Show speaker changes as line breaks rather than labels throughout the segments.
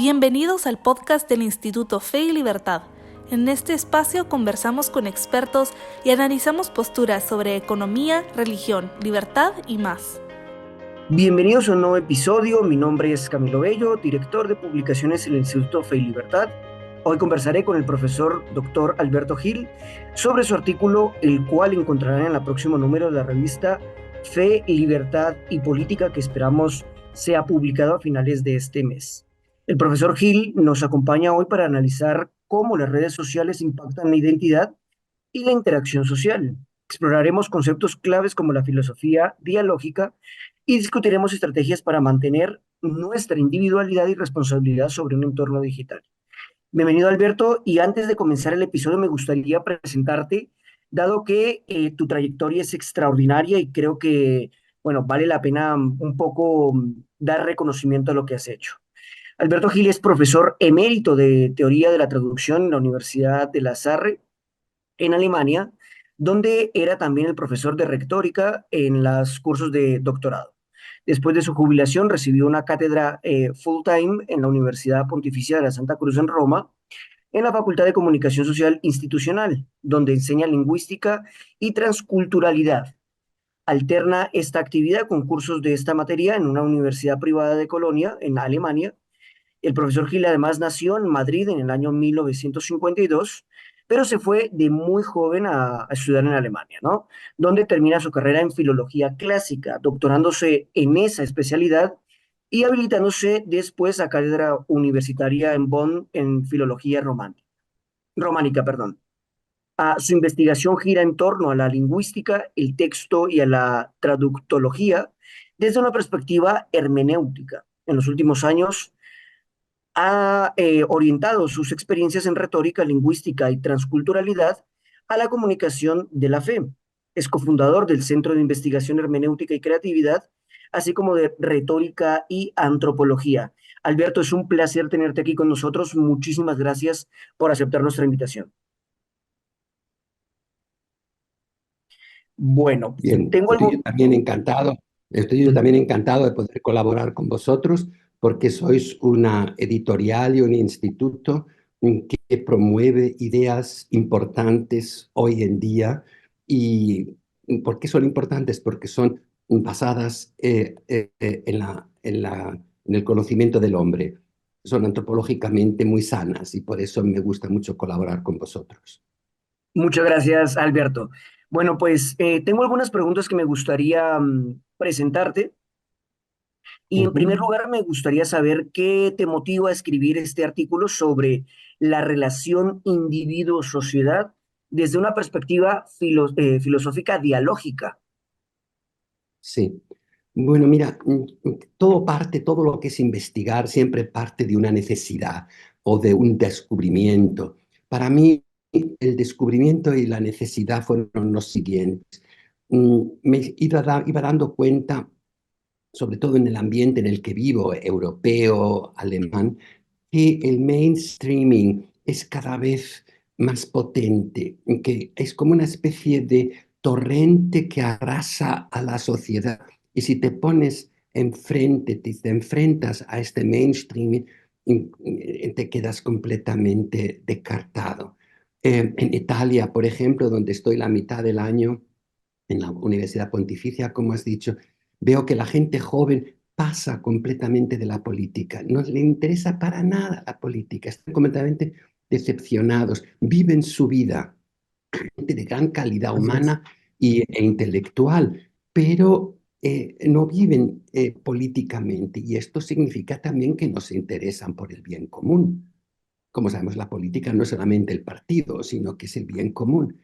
Bienvenidos al podcast del Instituto Fe y Libertad. En este espacio conversamos con expertos y analizamos posturas sobre economía, religión, libertad y más.
Bienvenidos a un nuevo episodio. Mi nombre es Camilo Bello, director de publicaciones en el Instituto Fe y Libertad. Hoy conversaré con el profesor Dr. Alberto Gil sobre su artículo, el cual encontrarán en el próximo número de la revista Fe, Libertad y Política, que esperamos sea publicado a finales de este mes. El profesor Gil nos acompaña hoy para analizar cómo las redes sociales impactan la identidad y la interacción social. Exploraremos conceptos claves como la filosofía dialógica y discutiremos estrategias para mantener nuestra individualidad y responsabilidad sobre un entorno digital. Bienvenido, Alberto, y antes de comenzar el episodio me gustaría presentarte, dado que tu trayectoria es extraordinaria y creo que, bueno, vale la pena un poco dar reconocimiento a lo que has hecho. Alberto Gil es profesor emérito de Teoría de la Traducción en la Universidad de la Salle en Alemania, donde era también el profesor de retórica en los cursos de doctorado. Después de su jubilación recibió una cátedra full time en la Universidad Pontificia de la Santa Cruz en Roma, en la Facultad de Comunicación Social Institucional, donde enseña lingüística y transculturalidad. Alterna esta actividad con cursos de esta materia en una universidad privada de Colonia, en Alemania. El profesor Gil además nació en Madrid en el año 1952, pero se fue de muy joven a estudiar en Alemania, ¿no? Donde termina su carrera en filología clásica, doctorándose en esa especialidad y habilitándose después a cátedra universitaria en Bonn en filología románica, perdón. Su investigación gira en torno a la lingüística, el texto y a la traductología desde una perspectiva hermenéutica. En los últimos años ha orientado sus experiencias en retórica, lingüística y transculturalidad a la comunicación de la fe. Es cofundador del Centro de Investigación Hermenéutica y Creatividad, así como de Retórica y Antropología. Alberto, es un placer tenerte aquí con nosotros. Muchísimas gracias por aceptar nuestra invitación. Bueno,
Bien,
tengo algo.
estoy yo también encantado de poder colaborar con vosotros porque sois una editorial y un instituto que promueve ideas importantes hoy en día. ¿Y por qué son importantes? Porque son basadas en el conocimiento del hombre. Son antropológicamente muy sanas y por eso me gusta mucho colaborar con vosotros.
Muchas gracias, Alberto. Bueno, pues tengo algunas preguntas que me gustaría presentarte. Y en primer
Ujú.
lugar, me gustaría saber qué te motiva a escribir este artículo sobre la relación individuo-sociedad desde una perspectiva filosófica dialógica.
Sí. Bueno, mira, todo lo que es investigar siempre parte de una necesidad o de un descubrimiento. Para mí, el descubrimiento y la necesidad fueron los siguientes. Iba dando cuenta, sobre todo en el ambiente en el que vivo, europeo, alemán, que el mainstreaming es cada vez más potente, que es como una especie de torrente que arrasa a la sociedad. Y si te pones enfrente, te enfrentas a este mainstreaming, te quedas completamente descartado. En Italia, por ejemplo, donde estoy la mitad del año, en la Universidad Pontificia, como has dicho, veo que la gente joven pasa completamente de la política, no le interesa para nada la política, están completamente decepcionados, viven su vida, gente de gran calidad
Así es.
humana e intelectual, pero no viven políticamente y esto significa también que no se interesan por el bien común. Como sabemos, la política no es solamente el partido, sino que es el bien común.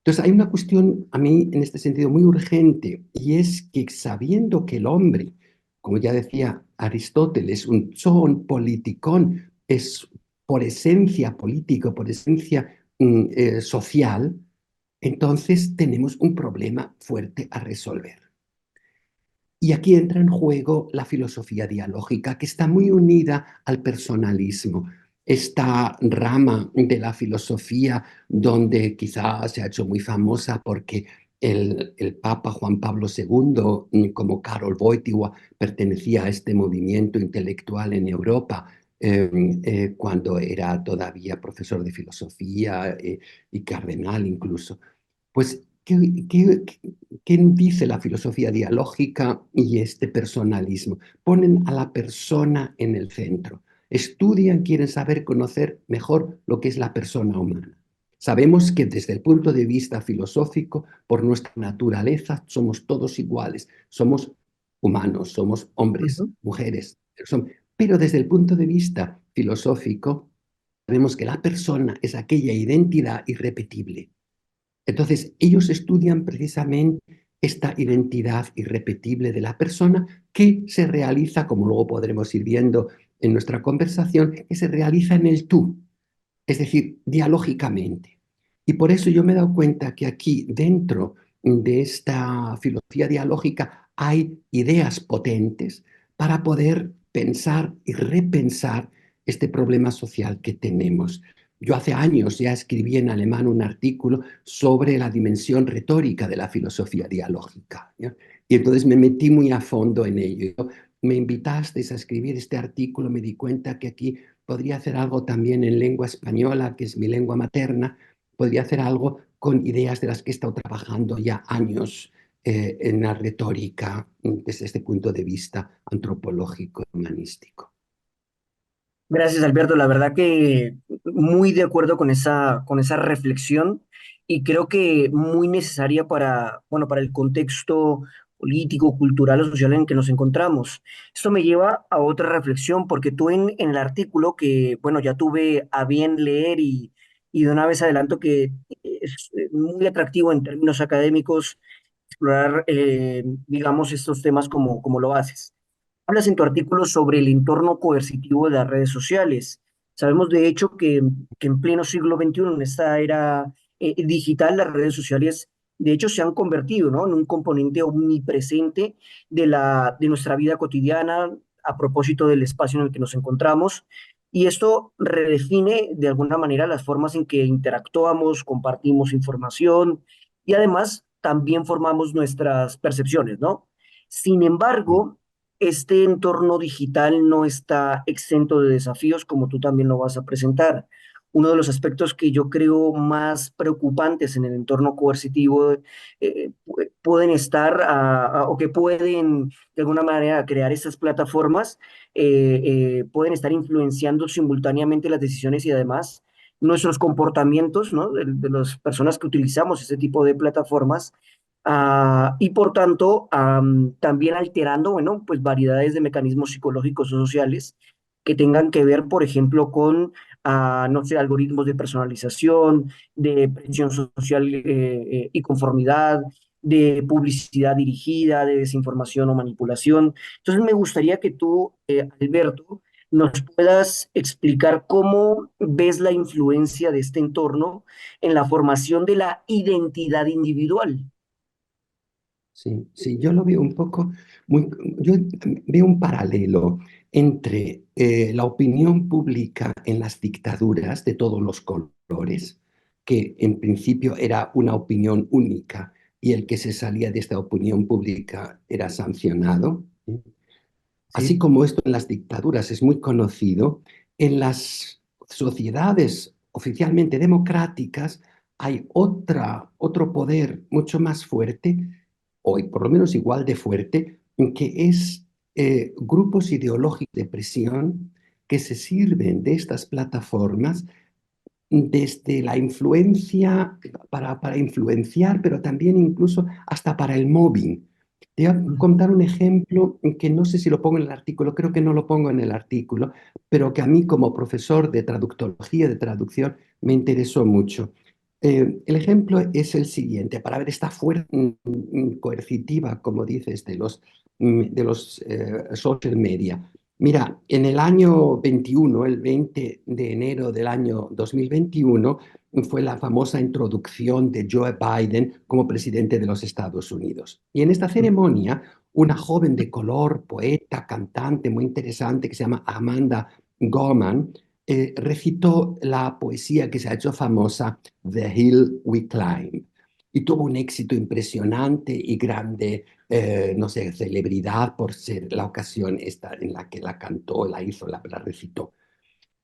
Entonces, hay una cuestión a mí en este sentido muy urgente y es que sabiendo que el hombre, como ya decía Aristóteles, un zoon politikon, es por esencia político, por esencia social, entonces tenemos un problema fuerte a resolver. Y aquí entra en juego la filosofía dialógica, que está muy unida al personalismo. Esta rama de la filosofía donde quizás se ha hecho muy famosa porque el Papa Juan Pablo II, como Karol Wojtyła, pertenecía a este movimiento intelectual en Europa, cuando era todavía profesor de filosofía y cardenal incluso. Pues, ¿qué dice la filosofía dialógica y este personalismo? Ponen a la persona en el centro. Estudian, quieren saber, conocer mejor lo que es la persona humana. Sabemos que desde el punto de vista filosófico, por nuestra naturaleza, somos todos iguales. Somos humanos, somos hombres,
Ujú.
mujeres. Pero desde el punto de vista filosófico, sabemos que la persona es aquella identidad irrepetible. Entonces, ellos estudian precisamente esta identidad irrepetible de la persona que se realiza, como luego podremos ir viendo en nuestra conversación, que se realiza en el tú, es decir, dialógicamente. Y por eso yo me he dado cuenta que aquí, dentro de esta filosofía dialógica, hay ideas potentes para poder pensar y repensar este problema social que tenemos. Yo hace años ya escribí en alemán un artículo sobre la dimensión retórica de la filosofía dialógica, ¿ya? Y entonces me metí muy a fondo en ello. Me invitasteis a escribir este artículo, me di cuenta que aquí podría hacer algo también en lengua española, que es mi lengua materna, podría hacer algo con ideas de las que he estado trabajando ya años en la retórica desde este punto de vista antropológico, humanístico.
Gracias, Alberto. La verdad que muy de acuerdo con esa reflexión y creo que muy necesaria para, bueno, para el contexto político, cultural o social en el que nos encontramos. Esto me lleva a otra reflexión porque tú en el artículo que, bueno, ya tuve a bien leer y de una vez adelanto que es muy atractivo en términos académicos explorar, digamos, estos temas como lo haces. Hablas en tu artículo sobre el entorno coercitivo de las redes sociales. Sabemos de hecho que en pleno siglo XXI, en esta era digital, las redes sociales de hecho se han convertido, ¿no?, en un componente omnipresente de nuestra vida cotidiana a propósito del espacio en el que nos encontramos. Y esto redefine de alguna manera las formas en que interactuamos, compartimos información y además también formamos nuestras percepciones, ¿no? Sin embargo, este entorno digital no está exento de desafíos, como tú también lo vas a presentar. Uno de los aspectos que yo creo más preocupantes en el entorno coercitivo pueden estar o que pueden de alguna manera crear estas plataformas, pueden estar influenciando simultáneamente las decisiones y además nuestros comportamientos, ¿no?, de las personas que utilizamos este tipo de plataformas. Y por tanto, también alterando, bueno, pues variedades de mecanismos psicológicos o sociales que tengan que ver, por ejemplo, con, no sé, algoritmos de personalización, de presión social y conformidad, de publicidad dirigida, de desinformación o manipulación. Entonces, me gustaría que tú, Alberto, nos puedas explicar cómo ves la influencia de este entorno en la formación de la identidad individual.
Sí, sí, yo lo veo un poco, muy, yo veo un paralelo entre la opinión pública en las dictaduras de todos los colores, que en principio era una opinión única y el que se salía de esta opinión pública era sancionado, ¿sí? Así
Sí.
como esto en las dictaduras es muy conocido, en las sociedades oficialmente democráticas hay otro poder mucho más fuerte, o por lo menos igual de fuerte, que es grupos ideológicos de presión que se sirven de estas plataformas desde la influencia, para influenciar, pero también incluso hasta para el mobbing. Te voy a contar un ejemplo que no sé si lo pongo en el artículo, creo que no lo pongo en el artículo, pero que a mí como profesor de traductología, de traducción, me interesó mucho. El ejemplo es el siguiente, para ver esta fuerza coercitiva, como dices, de los social media. Mira, en el año 21, el 20 de enero del año 2021, fue la famosa introducción de Joe Biden como presidente de los Estados Unidos. Y en esta ceremonia, una joven de color, poeta, cantante muy interesante que se llama Amanda Gorman, recitó la poesía que se ha hecho famosa, The Hill We Climb, y tuvo un éxito impresionante y grande, no sé, celebridad por ser la ocasión esta en la que la cantó, la hizo, la recitó.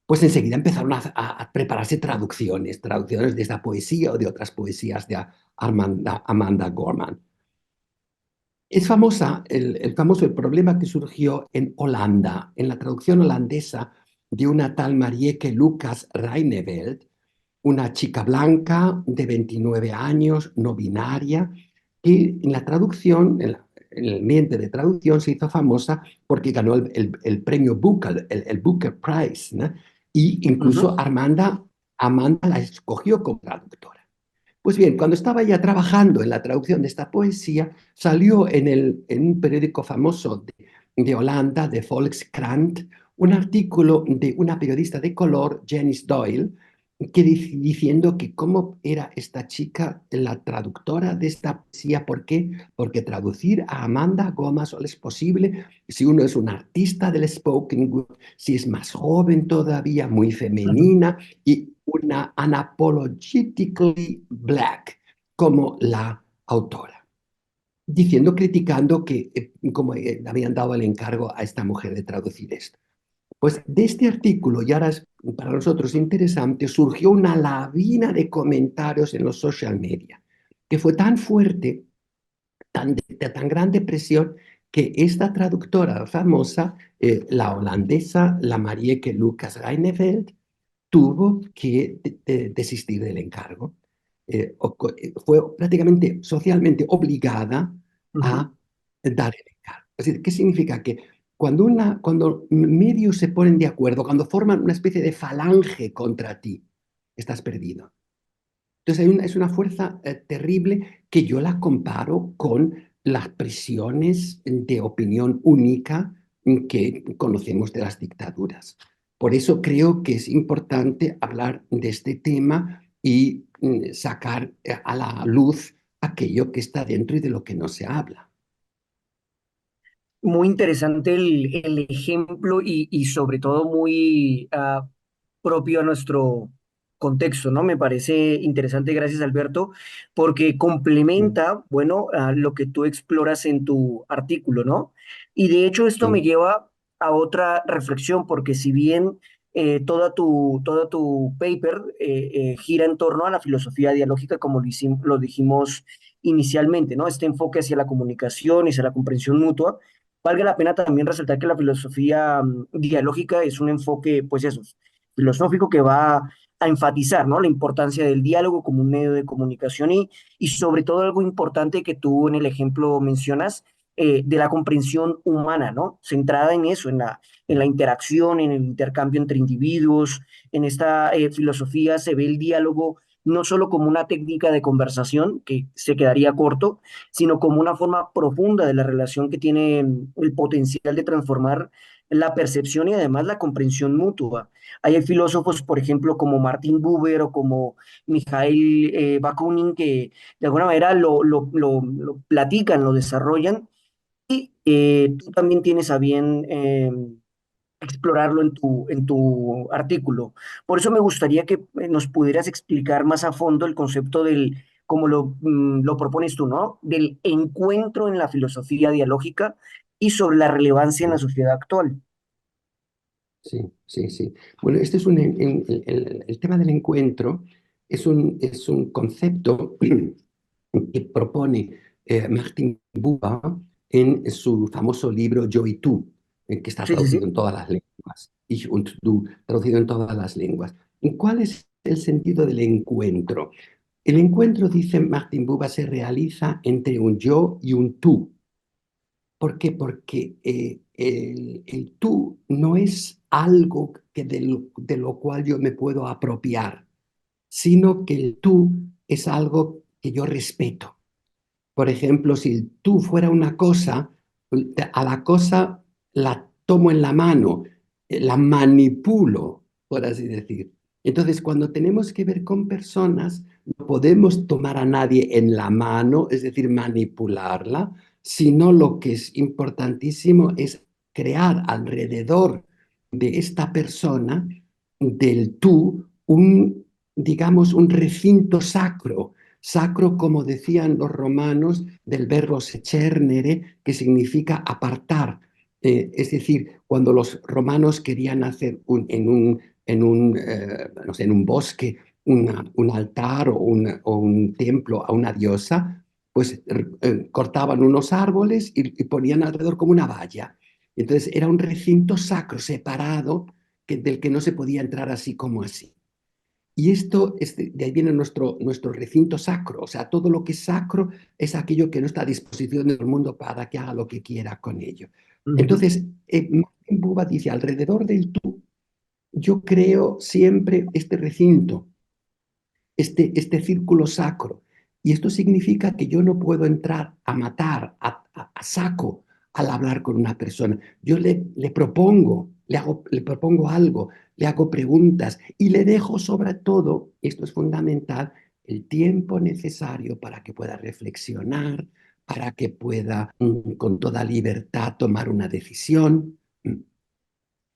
pues enseguida empezaron a prepararse traducciones de esta poesía o de otras poesías de Amanda Gorman. Es famosa el famoso el problema que surgió en Holanda, en la traducción holandesa de una tal Marieke Lucas Reineveld, una chica blanca de 29 años, no binaria, que en la traducción, en el ambiente de traducción, se hizo famosa porque ganó el premio Booker, el Booker Prize, ¿no? Y incluso
Ujú.
Amanda la escogió como traductora. Pues bien, cuando estaba ya trabajando en la traducción de esta poesía, salió en un periódico famoso de Holanda, de Volkskrant, un artículo de una periodista de color, Janice Doyle, diciendo que cómo era esta chica la traductora de esta poesía. ¿Por qué? Porque traducir a Amanda Gómez es posible si uno es un artista del spoken word, si es más joven todavía, muy
Ujú.
femenina y una unapologetically black como la autora, diciendo, criticando que como habían dado el encargo a esta mujer de traducir esto. Pues de este artículo, y ahora es para nosotros interesante, surgió una lavina de comentarios en los social media, que fue tan fuerte, de tan grande presión, que esta traductora famosa, la holandesa, la Marieke Lucas Reineveld, tuvo que desistir del encargo. Fue prácticamente socialmente obligada
Ujú.
a dar el encargo. Es decir, ¿qué significa? Que cuando medios se ponen de acuerdo, cuando forman una especie de falange contra ti, estás perdido. Entonces es una fuerza terrible que yo la comparo con las prisiones de opinión única que conocemos de las dictaduras. Por eso creo que es importante hablar de este tema y sacar a la luz aquello que está dentro y de lo que no se habla.
Muy interesante el ejemplo y sobre todo muy propio a nuestro contexto, ¿no? Me parece interesante, gracias Alberto, porque
Mm,
complementa, bueno, lo que tú exploras en tu artículo, ¿no? Y de hecho esto me
sí,
lleva a otra reflexión, porque si bien toda tu paper gira en torno a la filosofía dialógica, como lo dijimos inicialmente, ¿no? Este enfoque hacia la comunicación y hacia la comprensión mutua. Valga la pena también resaltar que la filosofía dialógica es un enfoque, pues eso, filosófico que va a enfatizar, ¿no? La importancia del diálogo como un medio de comunicación y sobre todo algo importante que tú en el ejemplo mencionas, de la comprensión humana, ¿no? Centrada en eso, en la interacción, en el intercambio entre individuos. En esta filosofía se ve el diálogo no solo como una técnica de conversación, que se quedaría corto, sino como una forma profunda de la relación que tiene el potencial de transformar la percepción y además la comprensión mutua. Hay filósofos, por ejemplo, como Martin Buber o como Mikhail Bakunin, que de alguna manera lo platican, lo desarrollan, y tú también tienes a bien explorarlo en tu artículo. Por eso me gustaría que nos pudieras explicar más a fondo el concepto del, como lo propones tú, ¿no? Del encuentro en la filosofía dialógica y sobre la relevancia en la
sí,
sociedad actual.
sí, sí, sí. Bueno, este es el tema del encuentro es un concepto que propone Martin Buber en su famoso libro Yo y tú, que está
Sí, sí, sí.
traducido en todas las lenguas, Ich und du, traducido en todas las lenguas. ¿Y cuál es el sentido del encuentro? El encuentro, dice Martin Buber, se realiza entre un yo y un tú. ¿Por qué? Porque el tú no es algo de lo cual yo me puedo apropiar, sino que el tú es algo que yo respeto. Por ejemplo, si el tú fuera una cosa, a la cosa la tomo en la mano, la manipulo, por así decir. Entonces, cuando tenemos que ver con personas, no podemos tomar a nadie en la mano, es decir, manipularla, sino lo que es importantísimo es crear alrededor de esta persona, del tú, digamos, un recinto sacro. Sacro, como decían los romanos, del verbo secernere, que significa apartar. Es decir, cuando los romanos querían hacer no sé, en un bosque un altar o un templo a una diosa, pues cortaban unos árboles y ponían alrededor como una valla. Entonces era un recinto sacro, separado, del que no se podía entrar así como así. Y esto, de ahí viene nuestro recinto sacro, o sea, todo lo que es sacro es aquello que no está a disposición del mundo para que haga lo que quiera con ello.
Ujú,
Entonces, Martin Buber dice, alrededor del tú, yo creo siempre este recinto, este círculo sacro. Y esto significa que yo no puedo entrar a matar, a saco, al hablar con una persona. Yo le propongo, le propongo algo, le hago preguntas y le dejo sobre todo, esto es fundamental, el tiempo necesario para que pueda reflexionar, para que pueda con toda libertad tomar una decisión.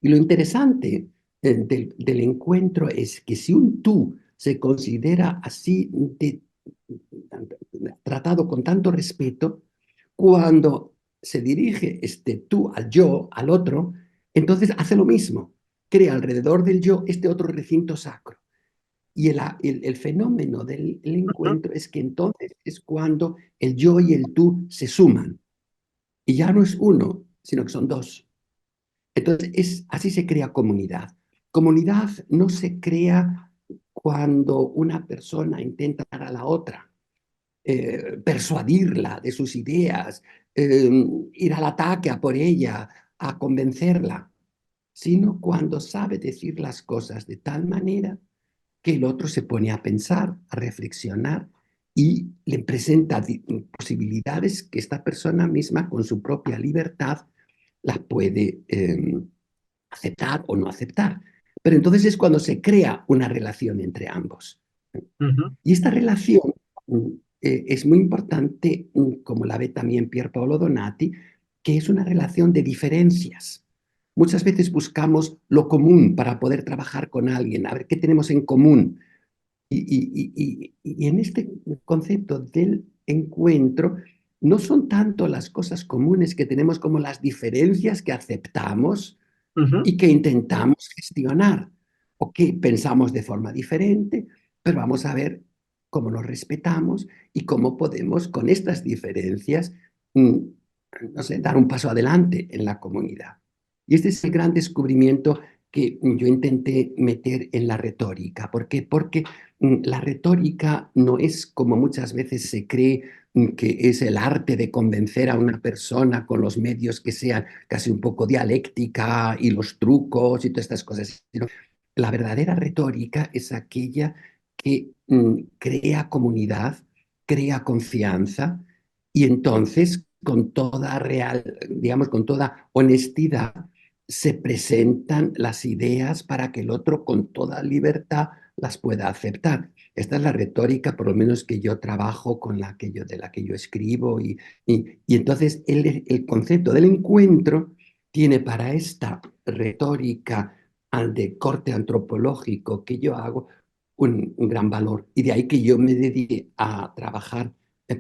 Y lo interesante del encuentro es que si un tú se considera así tratado con tanto respeto, cuando se dirige este tú al yo, al otro, entonces hace lo mismo, crea alrededor del yo este otro recinto sacro. Y el fenómeno del
ujú.
encuentro es que entonces es cuando el yo y el tú se suman. Y ya no es uno, sino que son dos. Entonces, así se crea comunidad. Comunidad no se crea cuando una persona intenta dar a la otra, persuadirla de sus ideas, ir al ataque a por ella, a convencerla, sino cuando sabe decir las cosas de tal manera que el otro se pone a pensar, a reflexionar y le presenta posibilidades que esta persona misma con su propia libertad las puede aceptar o no aceptar. Pero entonces es cuando se crea una relación entre ambos.
Ujú,
Y esta relación es muy importante, como la ve también Pier Paolo Donati, que es una relación de diferencias. Muchas veces buscamos lo común para poder trabajar con alguien, a ver qué tenemos en común. Y en este concepto del encuentro, no son tanto las cosas comunes que tenemos como las diferencias que aceptamos
ujú.
y que intentamos gestionar o que pensamos de forma diferente, pero vamos a ver cómo nos respetamos y cómo podemos con estas diferencias, mm, no sé, dar un paso adelante en la comunidad. Y este es el gran descubrimiento que yo intenté meter en la retórica. ¿Por qué? Porque la retórica no es como muchas veces se cree que es el arte de convencer a una persona con los medios que sean casi un poco dialéctica y los trucos y todas estas cosas. Sino la verdadera retórica es aquella que crea comunidad, crea confianza y entonces con toda real, digamos, con toda honestidad se presentan las ideas para que el otro con toda libertad las pueda aceptar. Esta es la retórica, por lo menos que yo trabajo, de la que yo escribo, y entonces el concepto del encuentro tiene para esta retórica de corte antropológico que yo hago un gran valor. Y de ahí que yo me dediqué a trabajar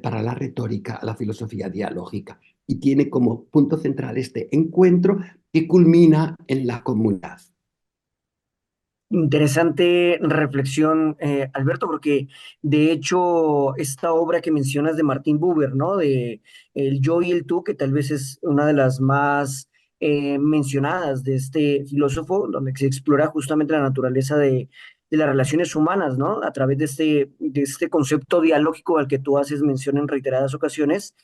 para la retórica, la filosofía dialógica. Y tiene como punto central este encuentro que culmina en la comunidad.
Interesante reflexión, Alberto, porque de hecho esta obra que mencionas de Martin Buber, ¿no? De El yo y el tú, que tal vez es una de las más mencionadas de este filósofo, donde se explora justamente la naturaleza de las relaciones humanas, ¿no? A través de este concepto dialógico al que tú haces mención en reiteradas ocasiones,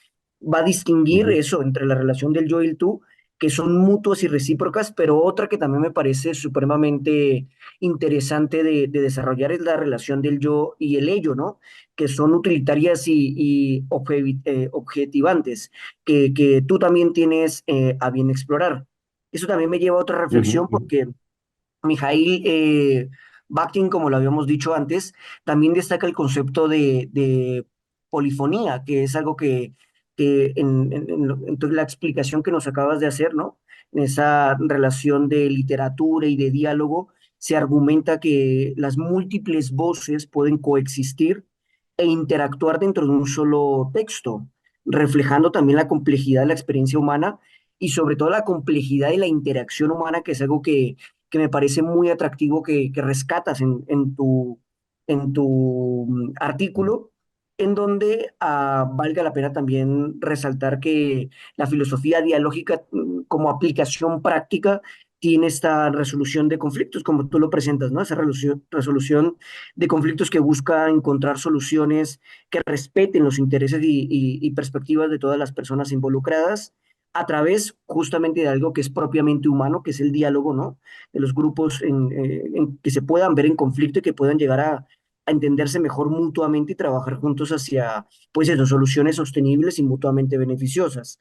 va a distinguir
Ujú,
eso entre la relación del yo y el tú, que son mutuas y recíprocas, pero otra que también me parece supremamente interesante de desarrollar es la relación del yo y el ello, ¿no? Que son utilitarias y objetivantes, que tú también tienes a bien explorar. Eso también me lleva a otra
ujú,
reflexión
ujú,
porque Mijail Bakhtin, como lo habíamos dicho antes, también destaca el concepto de polifonía, que es algo que en toda la explicación que nos acabas de hacer, ¿no? En esa relación de literatura y de diálogo, se argumenta que las múltiples voces pueden coexistir e interactuar dentro de un solo texto, reflejando también la complejidad de la experiencia humana y sobre todo la complejidad de la interacción humana, que es algo que me parece muy atractivo que rescatas en tu artículo, en donde valga la pena también resaltar que la filosofía dialógica como aplicación práctica tiene esta resolución de conflictos, como tú lo presentas, ¿no? Esa resolución de conflictos que busca encontrar soluciones que respeten los intereses y perspectivas de todas las personas involucradas a través justamente de algo que es propiamente humano, que es el diálogo, ¿no? De los grupos en que se puedan ver en conflicto y que puedan llegar a entenderse mejor mutuamente y trabajar juntos hacia, pues, esas soluciones sostenibles y mutuamente beneficiosas.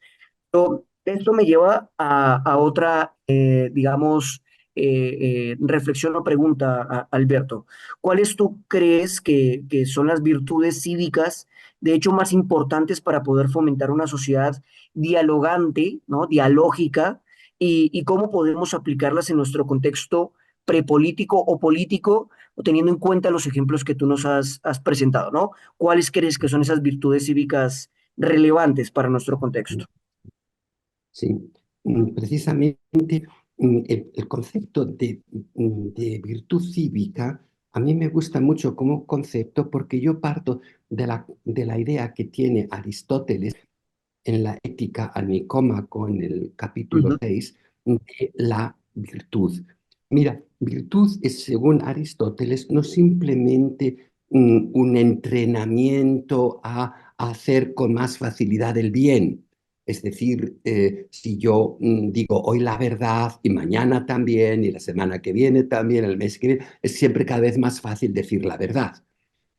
Esto me lleva a otra, digamos, reflexión o pregunta, Alberto. ¿Cuáles tú crees que son las virtudes cívicas, de hecho, más importantes para poder fomentar una sociedad dialogante, ¿no? Dialógica, y cómo podemos aplicarlas en nuestro contexto prepolítico o político, o teniendo en cuenta los ejemplos que tú nos has presentado, ¿no? ¿Cuáles crees que son esas virtudes cívicas relevantes para nuestro contexto?
Sí, precisamente el concepto de virtud cívica a mí me gusta mucho como concepto porque yo parto de la idea que tiene Aristóteles en la Ética a Nicómaco, en el capítulo
Ujú.
6 de la virtud. Mira, virtud es, según Aristóteles, no simplemente un entrenamiento a hacer con más facilidad el bien. Es decir, si yo digo hoy la verdad y mañana también, y la semana que viene también, el mes que viene, es siempre cada vez más fácil decir la verdad.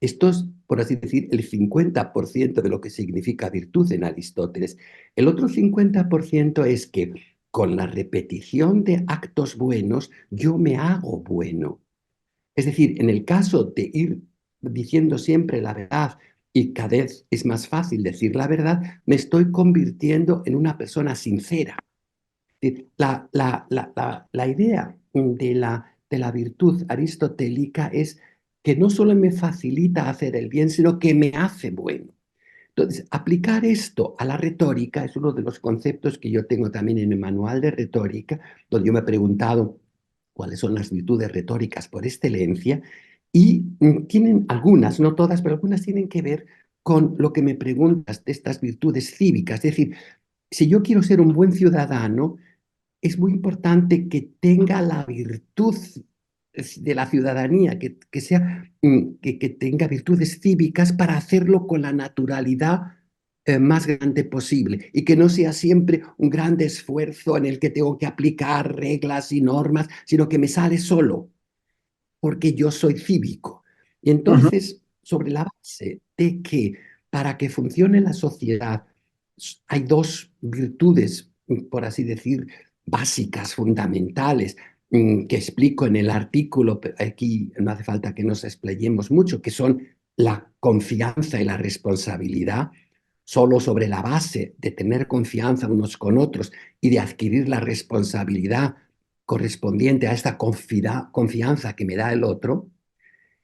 Esto es, por así decir, el 50% de lo que significa virtud en Aristóteles. El otro 50% es que con la repetición de actos buenos yo me hago bueno. Es decir, en el caso de ir diciendo siempre la verdad y cada vez es más fácil decir la verdad, me estoy convirtiendo en una persona sincera. La idea de la virtud aristotélica es que no solo me facilita hacer el bien, sino que me hace bueno. Entonces, aplicar esto a la retórica es uno de los conceptos que yo tengo también en el manual de retórica, donde yo me he preguntado cuáles son las virtudes retóricas por excelencia, y tienen algunas, no todas, pero algunas tienen que ver con lo que me preguntas de estas virtudes cívicas. Es decir, si yo quiero ser un buen ciudadano, es muy importante que tenga la virtud de la ciudadanía, que sea, que tenga virtudes cívicas para hacerlo con la naturalidad más grande posible y que no sea siempre un gran esfuerzo en el que tengo que aplicar reglas y normas, sino que me sale solo porque yo soy cívico. Y
Ujú.
entonces, sobre la base de que para que funcione la sociedad hay dos virtudes, por así decir, básicas, fundamentales, que explico en el artículo, pero aquí no hace falta que nos explayemos mucho, que son la confianza y la responsabilidad. Solo sobre la base de tener confianza unos con otros y de adquirir la responsabilidad correspondiente a esta confianza que me da el otro.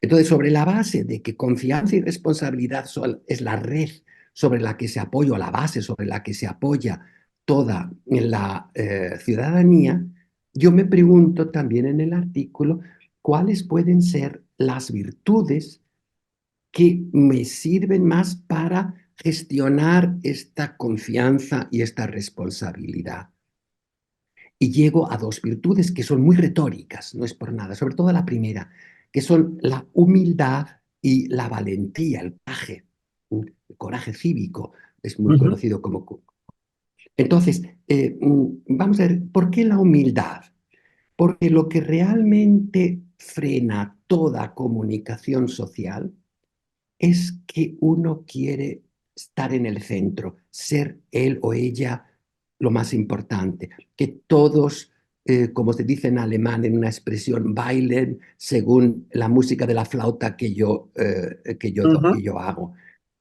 Entonces, sobre la base de que confianza y responsabilidad es la red sobre la que se apoya, o la base sobre la que se apoya toda la ciudadanía, yo me pregunto también en el artículo cuáles pueden ser las virtudes que me sirven más para gestionar esta confianza y esta responsabilidad. Y llego a dos virtudes que son muy retóricas, no es por nada, sobre todo la primera, que son la humildad y la valentía, el coraje cívico, es muy
Ujú.
conocido como... Entonces, vamos a ver, ¿por qué la humildad? Porque lo que realmente frena toda comunicación social es que uno quiere estar en el centro, ser él o ella lo más importante, que todos, como se dice en alemán en una expresión, bailen según la música de la flauta
Ujú.
que yo hago.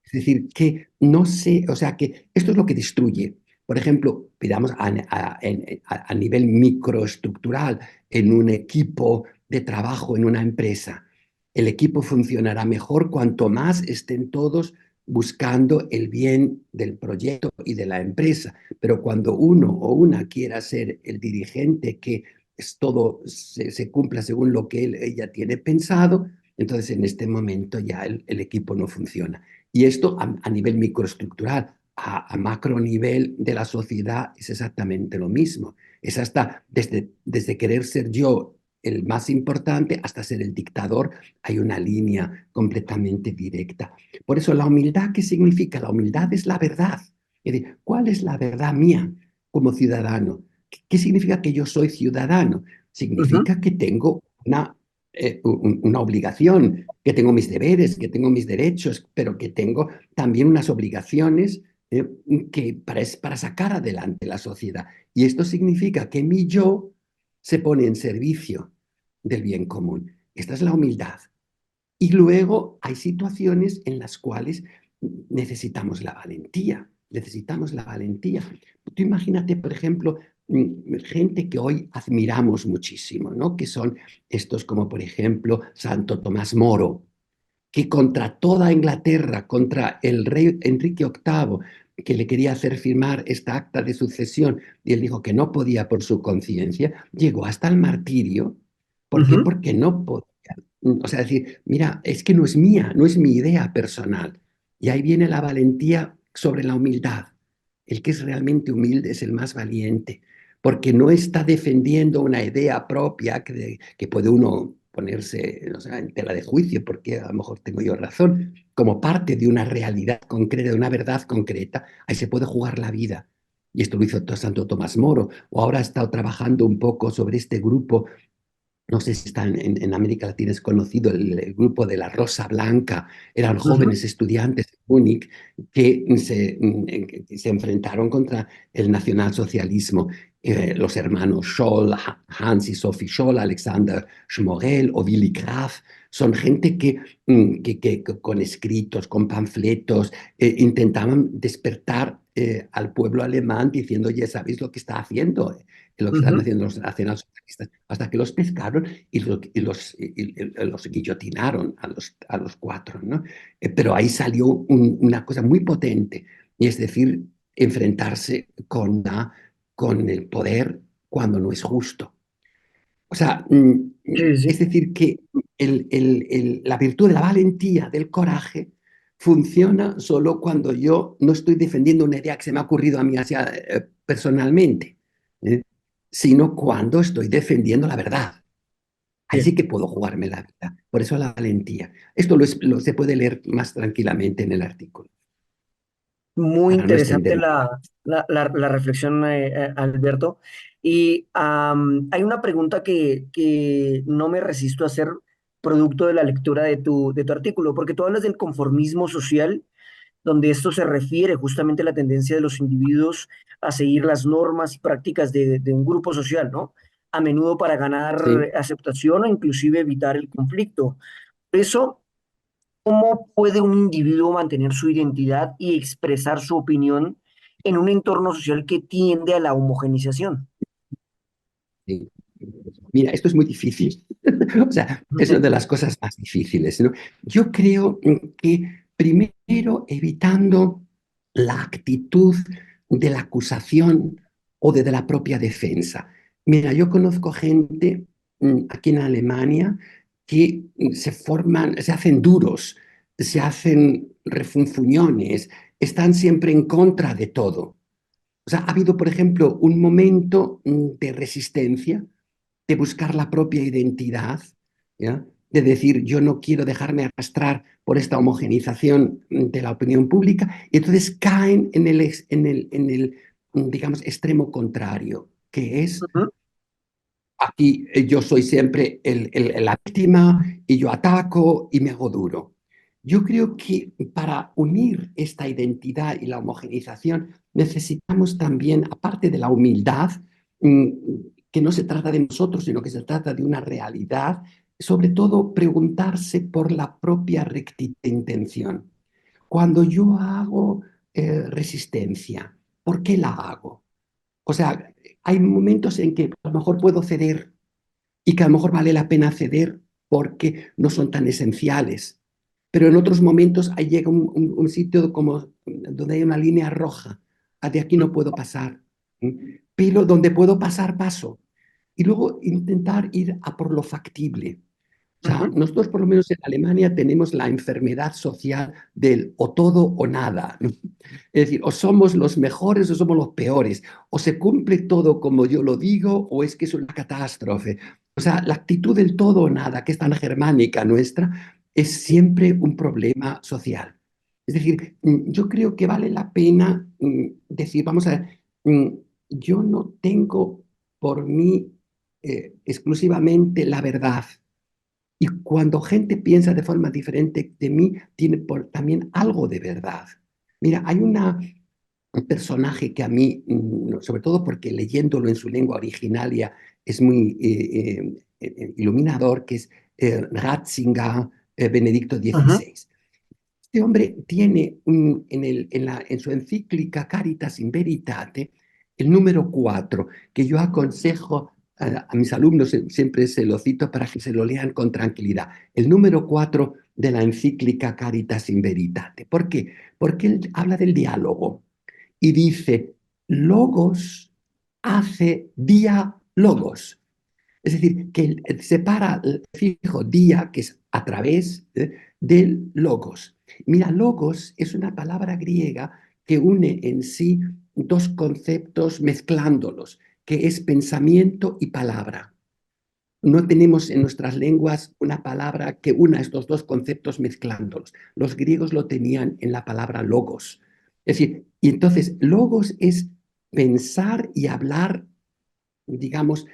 Es decir, que no sé, o sea, que esto es lo que destruye. Por ejemplo, pidamos a nivel microestructural en un equipo de trabajo, en una empresa. El equipo funcionará mejor cuanto más estén todos buscando el bien del proyecto y de la empresa. Pero cuando uno o una quiera ser el dirigente que es todo se cumpla según lo que ella tiene pensado, entonces en este momento ya el equipo no funciona. Y esto a nivel microestructural, a macro nivel de la sociedad es exactamente lo mismo. Es hasta desde querer ser yo el más importante hasta ser el dictador, hay una línea completamente directa. Por eso la humildad, ¿qué significa? La humildad es la verdad. Es decir, ¿cuál es la verdad mía como ciudadano? ¿Qué significa que yo soy ciudadano?
Ujú.
Significa que tengo una obligación, que tengo mis deberes, que tengo mis derechos, pero que tengo también unas obligaciones eh, que para sacar adelante la sociedad. Y esto significa que mi yo se pone en servicio del bien común. Esta es la humildad. Y luego hay situaciones en las cuales necesitamos la valentía, necesitamos la valentía. Tú imagínate, por ejemplo, gente que hoy admiramos muchísimo, ¿no? Que son estos como, por ejemplo, Santo Tomás Moro, que contra toda Inglaterra, contra el rey Enrique VIII, que le quería hacer firmar esta acta de sucesión, y él dijo que no podía por su conciencia, llegó hasta el martirio. ¿Por qué?
Ujú.
Porque no podía. O sea, decir, mira, es que no es mía, no es mi idea personal. Y ahí viene la valentía sobre la humildad. El que es realmente humilde es el más valiente, porque no está defendiendo una idea propia que puede uno ponerse, o sea, en tela de juicio, porque a lo mejor tengo yo razón, como parte de una realidad concreta, de una verdad concreta, ahí se puede jugar la vida. Y esto lo hizo Santo Tomás Moro, o ahora ha estado trabajando un poco sobre este grupo, no sé si está en América Latina, es conocido el grupo de la Rosa Blanca, eran
Ujú.
jóvenes estudiantes de Múnich que se enfrentaron contra el nacionalsocialismo. Los hermanos Scholl, Hans y Sophie Scholl, Alexander Schmorell o Willy Graf, son gente que con escritos, con panfletos, intentaban despertar al pueblo alemán diciendo, ya sabéis lo que está haciendo, lo que están
Ujú.
haciendo los nacionalsocialistas, hasta que los pescaron y los guillotinaron a los cuatro, ¿no? Pero ahí salió una cosa muy potente, y es decir, enfrentarse con el poder cuando no es justo. O sea,
Sí,
es
sí.
decir, que la virtud de la valentía, del coraje, funciona solo cuando yo no estoy defendiendo una idea que se me ha ocurrido a mí personalmente, ¿eh? Sino cuando estoy defendiendo la verdad. Ahí
Bien.
sí que puedo jugarme la vida. Por eso la valentía. Esto se puede leer más tranquilamente en el artículo,
Muy
para no
interesante
extenderme.
la reflexión, Alberto. Y hay una pregunta que no me resisto a hacer producto de la lectura de tu artículo, porque tú hablas del conformismo social, donde esto se refiere justamente a la tendencia de los individuos a seguir las normas y prácticas de un grupo social, ¿no? A menudo para ganar
Sí,
aceptación o inclusive evitar el conflicto. Por eso, ¿cómo puede un individuo mantener su identidad y expresar su opinión en un entorno social que tiende a la homogenización?
sí. Mira, esto es muy difícil. O sea, es una de las cosas más difíciles, ¿no? Yo creo que primero evitando la actitud de la acusación o de la propia defensa. Mira, yo conozco gente aquí en Alemania que se hacen duros, se hacen refunfuñones, están siempre en contra de todo. O sea, ha habido, por ejemplo, un momento de resistencia, de buscar la propia identidad, ¿ya? De decir, yo no quiero dejarme arrastrar por esta homogenización de la opinión pública, y entonces caen en el, digamos, extremo contrario, que es
Ujú.
aquí yo soy siempre la víctima y yo ataco y me hago duro. Yo creo que para unir esta identidad y la homogenización necesitamos también, aparte de la humildad, mm, que no se trata de nosotros, sino que se trata de una realidad, sobre todo preguntarse por la propia rectitud de intención. Cuando yo hago resistencia, ¿por qué la hago? O sea, hay momentos en que a lo mejor puedo ceder y que a lo mejor vale la pena ceder porque no son tan esenciales. pero en otros momentos ahí llega un sitio como donde hay una línea roja. De aquí no puedo pasar. Pero donde puedo pasar, paso. Y luego intentar ir a por lo factible. O sea,
Ujú.
nosotros por lo menos en Alemania tenemos la enfermedad social del o todo o nada. Es decir, o somos los mejores o somos los peores. O se cumple todo como yo lo digo o es que es una catástrofe. O sea, la actitud del todo o nada, que es tan germánica nuestra, es siempre un problema social. Es decir, yo creo que vale la pena decir, vamos a ver, yo no tengo por mí exclusivamente la verdad. Y cuando gente piensa de forma diferente de mí, tiene también algo de verdad. Mira, hay un personaje que a mí, sobre todo porque leyéndolo en su lengua originaria es muy iluminador, que es Ratzinger, Benedicto
Ujú.
XVI. Este hombre tiene en su encíclica Caritas in Veritate el número 4, que yo aconsejo a mis alumnos, siempre se lo cito para que se lo lean con tranquilidad. El número 4 de la encíclica Caritas in Veritate. ¿Por qué? Porque él habla del diálogo y dice, logos hace diálogos. Es decir, que separa el fijo día, que es a través, del logos. Mira, logos es una palabra griega que une en sí dos conceptos mezclándolos, que es pensamiento y palabra. No tenemos en nuestras lenguas una palabra que una estos dos conceptos mezclándolos. Los griegos lo tenían en la palabra logos. Es decir, y entonces logos es pensar y hablar, digamos,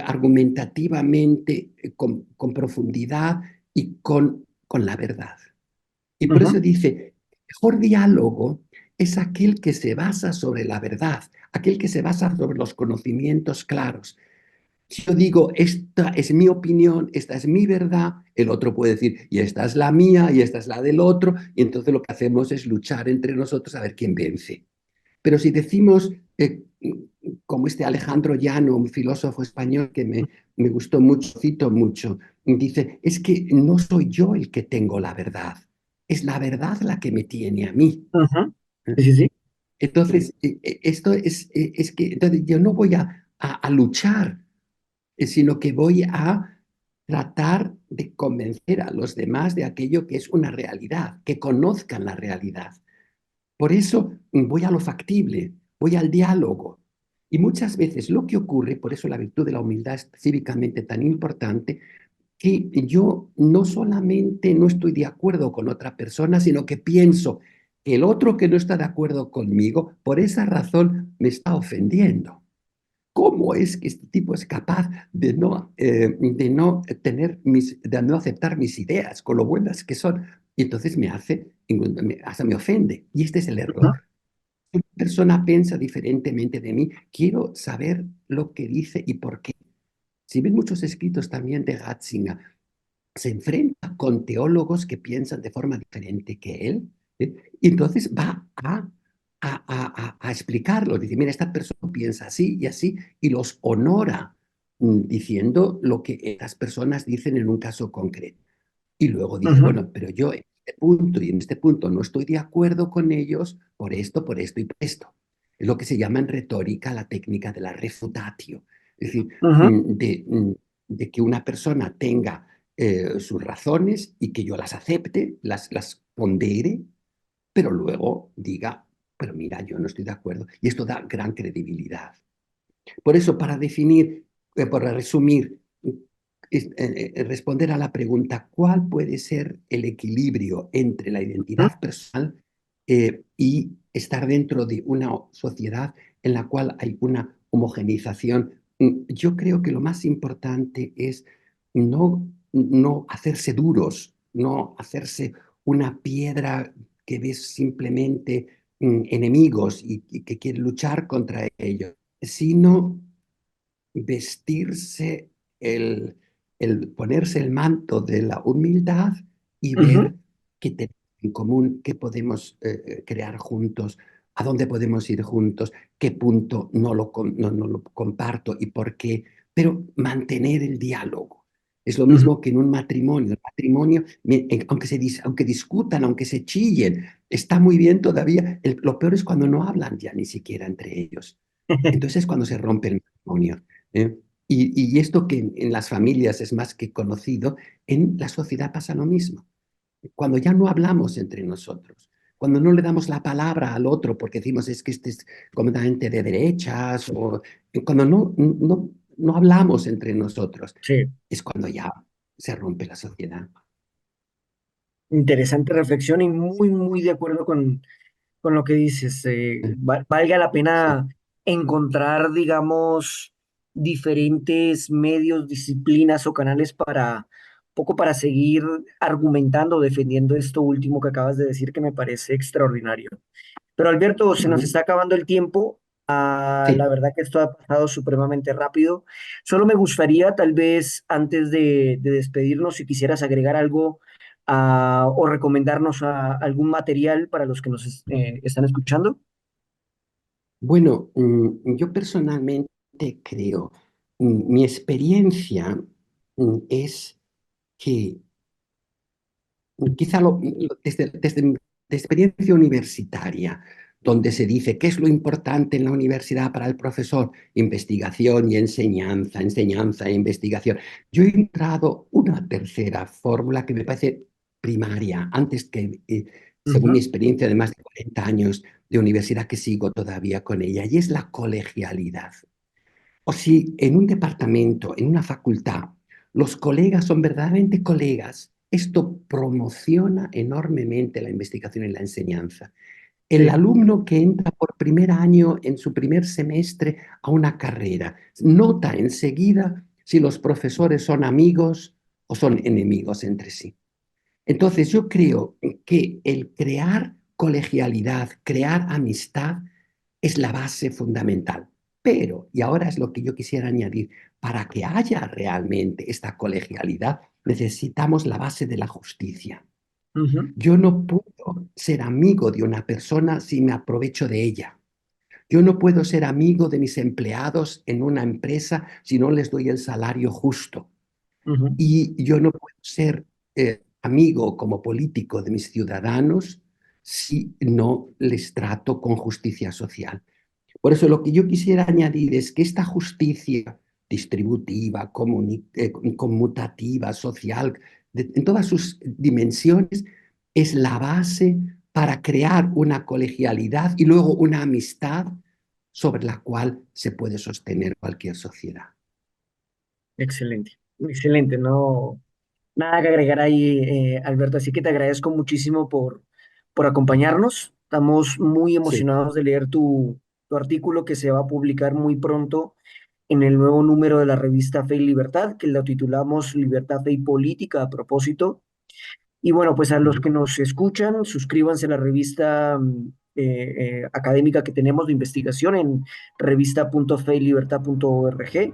argumentativamente, con profundidad y con la verdad. Y por eso
Ujú.
dice, mejor diálogo es aquel que se basa sobre la verdad, aquel que se basa sobre los conocimientos claros. Si yo digo, esta es mi opinión, esta es mi verdad, el otro puede decir, y esta es la mía, y esta es la del otro, y entonces lo que hacemos es luchar entre nosotros a ver quién vence. Pero si decimos, como este Alejandro Llano, un filósofo español que me gustó mucho, cito mucho, dice, es que no soy yo el que tengo la verdad, es la verdad la que me tiene a mí.
Ujú.
¿Eh?
Sí, sí, sí.
Entonces, esto es que entonces yo no voy a luchar, sino que voy a tratar de convencer a los demás de aquello que es una realidad, que conozcan la realidad. Por eso voy a lo factible, voy al diálogo. Y muchas veces lo que ocurre, por eso la virtud de la humildad es cívicamente tan importante, que yo no solamente no estoy de acuerdo con otra persona, sino que pienso que el otro que no está de acuerdo conmigo, por esa razón me está ofendiendo. ¿Cómo es que este tipo es capaz de no aceptar mis ideas, con lo buenas que son? Y entonces hasta me ofende. Y este es el
Ujú.
error. Si una persona piensa diferentemente de mí, quiero saber lo que dice y por qué. Si ven muchos escritos también de Ratzinger, se enfrenta con teólogos que piensan de forma diferente que él, ¿eh? Y entonces va a explicarlo. Dice, mira, esta persona piensa así y así, y los honora diciendo lo que estas personas dicen en un caso concreto. Y luego dice,
Ujú.
bueno, pero yo en este punto y en este punto no estoy de acuerdo con ellos por esto y por esto. Es lo que se llama en retórica la técnica de la refutatio. Es decir,
Ujú.
de que una persona tenga sus razones y que yo las acepte, las pondere, pero luego diga, pero mira, yo no estoy de acuerdo. Y esto da gran credibilidad. Por eso, para definir, para resumir, responder a la pregunta, ¿cuál puede ser el equilibrio entre la identidad personal y estar dentro de una sociedad en la cual hay una homogeneización? Yo creo que lo más importante es no hacerse duros, no hacerse una piedra que ves simplemente enemigos y que quiere luchar contra ellos, sino vestirse, el ponerse el manto de la humildad y
Ujú.
ver qué tenemos en común, qué podemos crear juntos, a dónde podemos ir juntos, qué punto no lo comparto y por qué, pero mantener el diálogo. Es lo
Ujú.
mismo que en un matrimonio. El matrimonio, aunque discutan, aunque se chillen, está muy bien todavía. Lo peor es cuando no hablan ya ni siquiera entre ellos. Entonces es cuando se rompe el matrimonio. ¿Eh? Y esto que en las familias es más que conocido, en la sociedad pasa lo mismo. Cuando ya no hablamos entre nosotros, cuando no le damos la palabra al otro porque decimos es que este es completamente de derechas, o cuando no hablamos entre nosotros,
Sí.
es cuando ya se rompe la sociedad.
Interesante reflexión y muy, muy de acuerdo con lo que dices. Valga la
Sí.
pena encontrar, digamos, diferentes medios, disciplinas o canales para poco para seguir argumentando, defendiendo esto último que acabas de decir, que me parece extraordinario. Pero Alberto, se nos
Ujú.
está acabando el tiempo. Ah, la
Sí.
verdad que esto ha pasado supremamente rápido. Solo me gustaría, tal vez, antes de despedirnos, si quisieras agregar algo o recomendarnos algún material para los que nos están escuchando.
Bueno, yo personalmente creo, mi experiencia es que quizá desde mi experiencia universitaria, donde se dice qué es lo importante en la universidad para el profesor, investigación y enseñanza, enseñanza e investigación. Yo he entrado una tercera fórmula que me parece primaria, antes que, según mi
Ujú,
experiencia de más de 40 años de universidad, que sigo todavía con ella, y es la colegialidad. O si en un departamento, en una facultad, los colegas son verdaderamente colegas, esto promociona enormemente la investigación y la enseñanza. El
sí.
alumno que entra por primer año en su primer semestre a una carrera nota enseguida si los profesores son amigos o son enemigos entre sí. Entonces yo creo que el crear colegialidad, crear amistad, es la base fundamental. Pero, y ahora es lo que yo quisiera añadir, para que haya realmente esta colegialidad, necesitamos la base de la justicia.
Ujú,
Yo no puedo ser amigo de una persona si me aprovecho de ella. Yo no puedo ser amigo de mis empleados en una empresa si no les doy el salario justo.
ujú.
Y yo no puedo ser amigo como político de mis ciudadanos si no les trato con justicia social. Por eso lo que yo quisiera añadir es que esta justicia distributiva, conmutativa, social, en todas sus dimensiones, es la base para crear una colegialidad y luego una amistad sobre la cual se puede sostener cualquier sociedad.
Excelente, excelente. No, nada que agregar ahí, Alberto. Así que te agradezco muchísimo por acompañarnos. Estamos muy
Sí.
emocionados de leer tu artículo que se va a publicar muy pronto en el nuevo número de la revista Fe y Libertad, que lo titulamos Libertad, Fe y Política a propósito. Y bueno, pues a los
Ujú.
que nos escuchan, suscríbanse a la revista académica que tenemos de investigación en revista.feylibertad.org.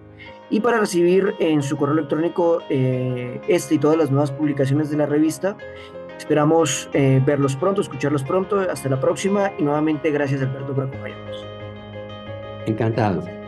Y para recibir en su correo electrónico este y todas las nuevas publicaciones de la revista, esperamos verlos pronto, escucharlos pronto. Hasta la próxima y nuevamente gracias Alberto por acompañarnos.
Encantado.